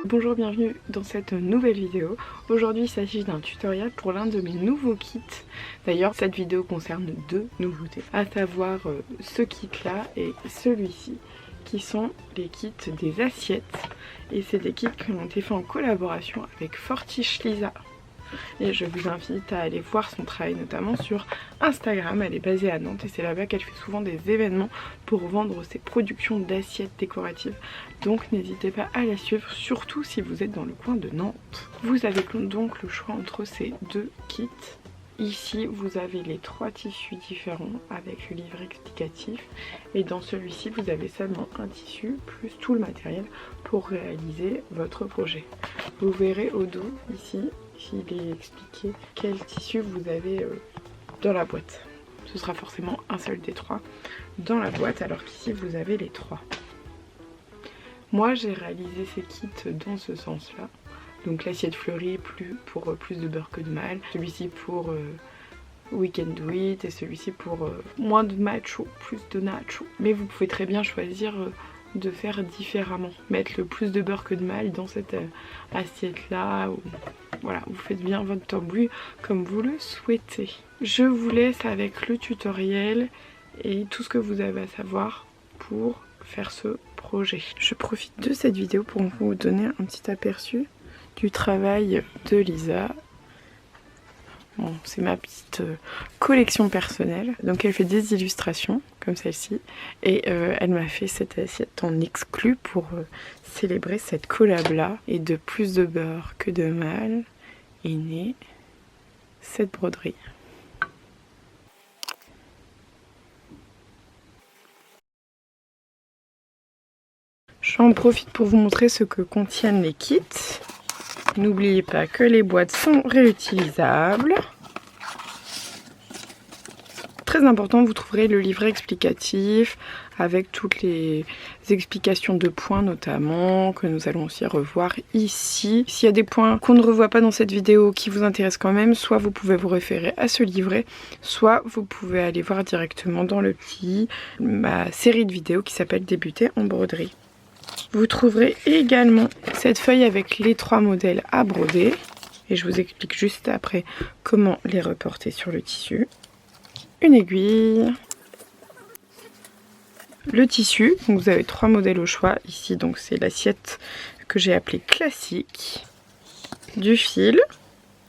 Bonjour, bienvenue dans cette nouvelle vidéo. Aujourd'hui il s'agit d'un tutoriel pour l'un de mes nouveaux kits. D'ailleurs cette vidéo concerne deux nouveautés, à savoir ce kit là et celui-ci, qui sont les kits des assiettes. Et c'est des kits qui ont été faits en collaboration avec Fortiche Lisa. Et je vous invite à aller voir son travail notamment sur Instagram. Elle est basée à Nantes et c'est là-bas qu'elle fait souvent des événements pour vendre ses productions d'assiettes décoratives. Donc n'hésitez pas à la suivre, surtout si vous êtes dans le coin de Nantes. Vous avez donc le choix entre ces deux kits. Ici vous avez les 3 tissus différents avec le livret explicatif, et dans celui-ci vous avez seulement un tissu plus tout le matériel pour réaliser votre projet. Vous verrez au dos ici, il est expliqué quel tissu vous avez dans la boîte. Ce sera forcément un seul des 3 dans la boîte, alors qu'ici vous avez les 3. Moi j'ai réalisé ces kits dans ce sens là. Donc l'assiette fleurie pour plus de beurre que de mal, celui-ci pour We Can Do It et celui-ci pour moins de macho, plus de nacho. Mais vous pouvez très bien choisir de faire différemment, mettre le plus de beurre que de mal dans cette assiette là. Voilà, vous faites bien votre tambouille comme vous le souhaitez. Je vous laisse avec le tutoriel et tout ce que vous avez à savoir pour faire ce projet. Je profite de cette vidéo pour vous donner un petit aperçu du travail de Lisa. Bon, c'est ma petite collection personnelle. Donc elle fait des illustrations comme celle-ci et elle m'a fait cette assiette en exclu pour célébrer cette collab là. Et de plus de beurre que de mal est née cette broderie. J'en profite pour vous montrer ce que contiennent les kits. N'oubliez pas que les boîtes sont réutilisables. Très important, vous trouverez le livret explicatif avec toutes les explications de points notamment, que nous allons aussi revoir ici. S'il y a des points qu'on ne revoit pas dans cette vidéo qui vous intéressent quand même, soit vous pouvez vous référer à ce livret, soit vous pouvez aller voir directement dans ma série de vidéos qui s'appelle Débuter en broderie. Vous trouverez également cette feuille avec les 3 modèles à broder. Et je vous explique juste après comment les reporter sur le tissu. Une aiguille. Le tissu, donc vous avez 3 modèles au choix. Ici donc c'est l'assiette que j'ai appelée classique. Du fil.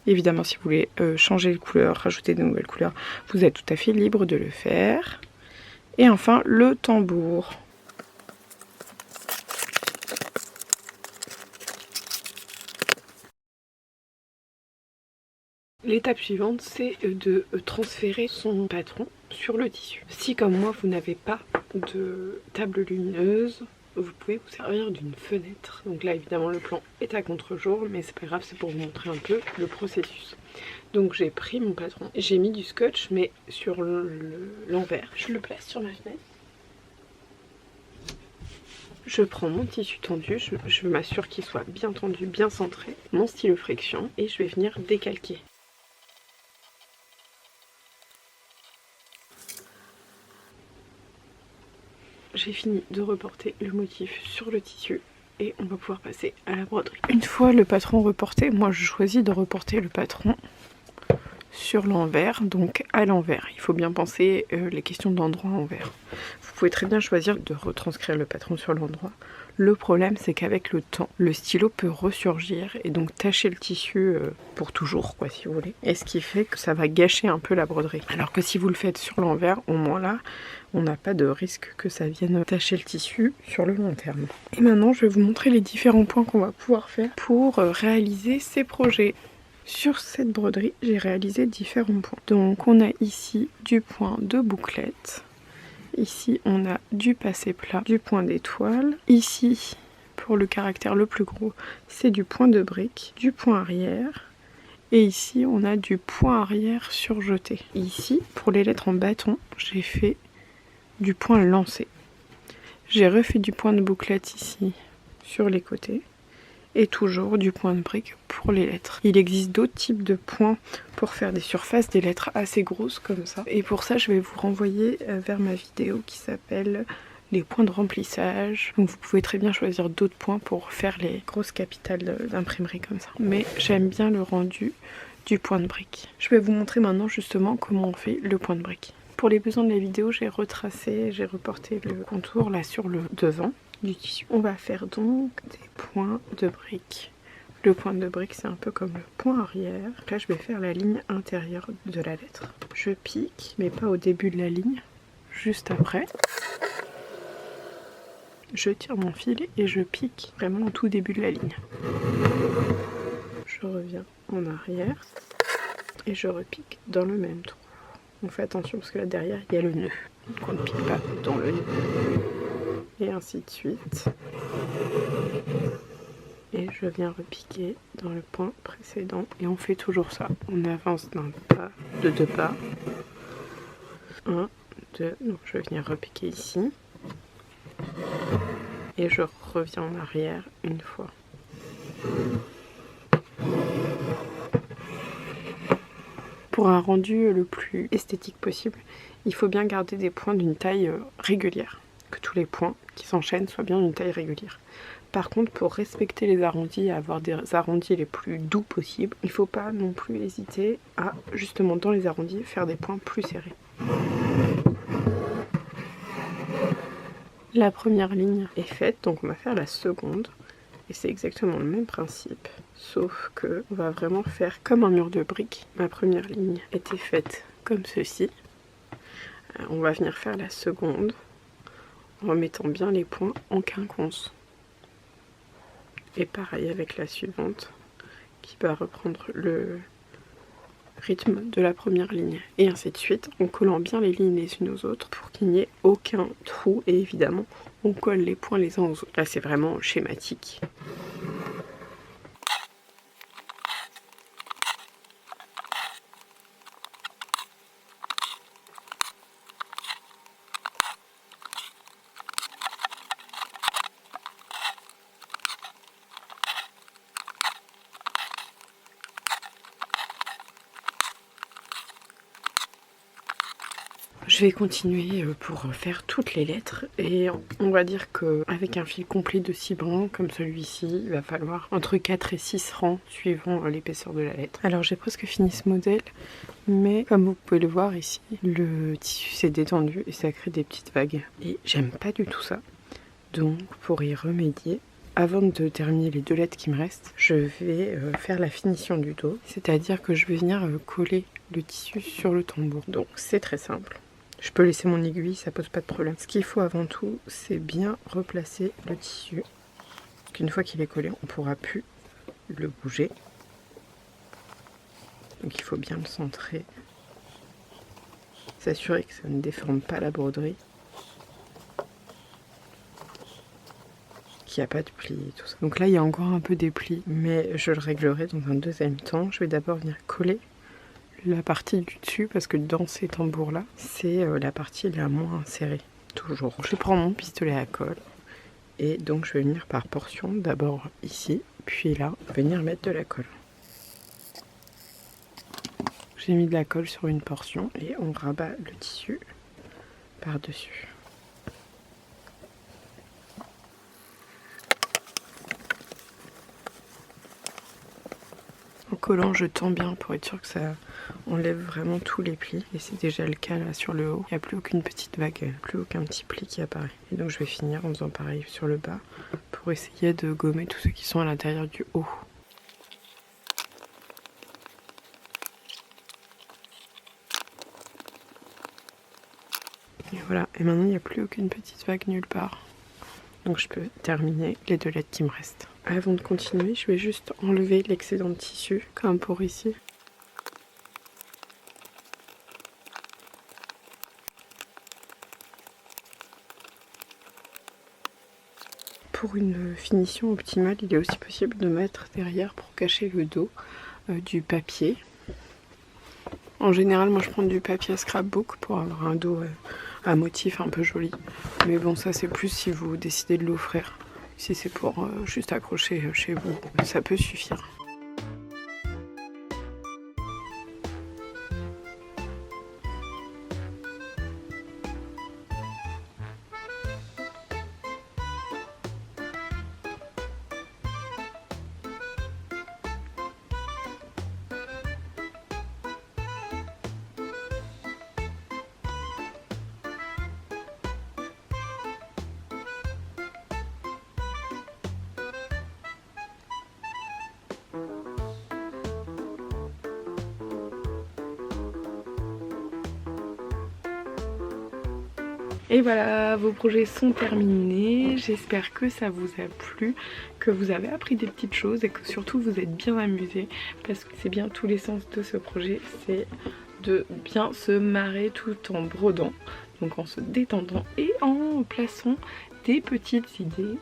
Évidemment si vous voulez changer de couleur, rajouter de nouvelles couleurs, vous êtes tout à fait libre de le faire. Et enfin le tambour. L'étape suivante, c'est de transférer son patron sur le tissu. Si comme moi, vous n'avez pas de table lumineuse, vous pouvez vous servir d'une fenêtre. Donc là, évidemment, le plan est à contre-jour, mais c'est pas grave, c'est pour vous montrer un peu le processus. Donc j'ai pris mon patron, j'ai mis du scotch, mais sur l'envers. Je le place sur ma fenêtre. Je prends mon tissu tendu, je m'assure qu'il soit bien tendu, bien centré, mon stylo friction, et je vais venir décalquer. J'ai fini de reporter le motif sur le tissu et on va pouvoir passer à la broderie. Une fois le patron reporté, moi je choisis de reporter le patron sur l'envers, donc à l'envers. Il faut bien penser les questions d'endroit envers. Vous pouvez très bien choisir de retranscrire le patron sur l'endroit. Le problème c'est qu'avec le temps, le stylo peut ressurgir et donc tacher le tissu pour toujours quoi si vous voulez. Et ce qui fait que ça va gâcher un peu la broderie. Alors que si vous le faites sur l'envers, au moins là, on n'a pas de risque que ça vienne tacher le tissu sur le long terme. Et maintenant je vais vous montrer les différents points qu'on va pouvoir faire pour réaliser ces projets. Sur cette broderie, j'ai réalisé différents points. Donc on a ici du point de bouclette. Ici on a du passé plat, du point d'étoile. Ici, pour le caractère le plus gros, c'est du point de brique, du point arrière. Et ici on a du point arrière surjeté. Ici, pour les lettres en bâton, j'ai fait du point lancé. J'ai refait du point de bouclette ici sur les côtés. Et toujours du point de brique pour les lettres. Il existe d'autres types de points pour faire des surfaces, des lettres assez grosses comme ça. Et pour ça, je vais vous renvoyer vers ma vidéo qui s'appelle les points de remplissage. Donc vous pouvez très bien choisir d'autres points pour faire les grosses capitales d'imprimerie comme ça. Mais j'aime bien le rendu du point de brique. Je vais vous montrer maintenant justement comment on fait le point de brique. Pour les besoins de la vidéo, j'ai reporté le contour là sur le devant du tissu. On va faire donc des points de brique. Le point de brique, c'est un peu comme le point arrière. Là, je vais faire la ligne intérieure de la lettre. Je pique, mais pas au début de la ligne, juste après. Je tire mon fil et je pique vraiment au tout début de la ligne. Je reviens en arrière et je repique dans le même trou. On fait attention parce que là derrière, il y a le nœud. Donc on ne pique pas dans le nœud. Et ainsi de suite. Et je viens repiquer dans le point précédent et on fait toujours ça. On avance d'un pas, de 2 pas. 1, 2, donc je viens repiquer ici. Et je reviens en arrière une fois. Pour un rendu le plus esthétique possible, il faut bien garder des points d'une taille régulière. Que tous les points qui s'enchaînent soient bien d'une taille régulière. Par contre, pour respecter les arrondis et avoir des arrondis les plus doux possibles, il ne faut pas non plus hésiter à, justement dans les arrondis, faire des points plus serrés. La première ligne est faite, donc on va faire la seconde. Et c'est exactement le même principe, sauf que on va vraiment faire comme un mur de briques. Ma première ligne était faite comme ceci. On va venir faire la seconde en mettant bien les points en quinconce. Et pareil avec la suivante, qui va reprendre le rythme de la première ligne. Et ainsi de suite, en collant bien les lignes les unes aux autres pour qu'il n'y ait aucun trou. Et évidemment, on colle les points les uns aux autres. Là, c'est vraiment schématique. Je vais continuer pour faire toutes les lettres et on va dire qu'avec un fil complet de 6 brins comme celui-ci, il va falloir entre 4 et 6 rangs suivant l'épaisseur de la lettre. Alors j'ai presque fini ce modèle, mais comme vous pouvez le voir ici, le tissu s'est détendu et ça crée des petites vagues. Et j'aime pas du tout ça. Donc pour y remédier, avant de terminer les 2 lettres qui me restent, je vais faire la finition du dos, c'est-à-dire que je vais venir coller le tissu sur le tambour. Donc c'est très simple. Je peux laisser mon aiguille, ça pose pas de problème. Ce qu'il faut avant tout, c'est bien replacer le tissu. Qu'une fois qu'il est collé, on ne pourra plus le bouger. Donc il faut bien le centrer. S'assurer que ça ne déforme pas la broderie. Qu'il n'y a pas de plis et tout ça. Donc là, il y a encore un peu des plis, mais je le réglerai dans un deuxième temps. Je vais d'abord venir coller la partie du dessus parce que dans ces tambours là c'est la partie la moins serrée toujours. Je prends mon pistolet à colle et donc je vais venir par portion, d'abord ici puis là venir mettre de la colle. J'ai mis de la colle sur une portion et on rabat le tissu par dessus. En collant, je tends bien pour être sûr que ça enlève vraiment tous les plis. Et c'est déjà le cas là sur le haut. Il n'y a plus aucune petite vague, plus aucun petit pli qui apparaît. Et donc je vais finir en faisant pareil sur le bas pour essayer de gommer tous ceux qui sont à l'intérieur du haut. Et voilà, et maintenant il n'y a plus aucune petite vague nulle part. Donc je peux terminer les 2 lettres qui me restent. Avant de continuer, je vais juste enlever l'excédent de tissu, comme pour ici. Pour une finition optimale, il est aussi possible de mettre derrière, pour cacher le dos, du papier. En général, moi je prends du papier scrapbook pour avoir un dos à motif un peu joli. Mais bon, ça c'est plus si vous décidez de l'offrir. Si c'est pour juste accrocher chez vous, ça peut suffire. Et voilà, vos projets sont terminés. J'espère que ça vous a plu, que vous avez appris des petites choses et que surtout vous êtes bien amusés, parce que c'est bien tout l'essence de ce projet, c'est de bien se marrer tout en brodant, donc en se détendant et en plaçant des petites idées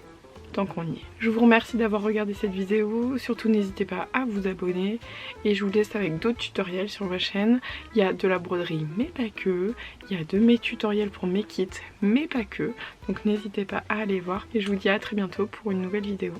tant qu'on y est. Je vous remercie d'avoir regardé cette vidéo, surtout n'hésitez pas à vous abonner et je vous laisse avec d'autres tutoriels sur ma chaîne. Il y a de la broderie mais pas que, il y a de mes tutoriels pour mes kits mais pas que, donc n'hésitez pas à aller voir et je vous dis à très bientôt pour une nouvelle vidéo.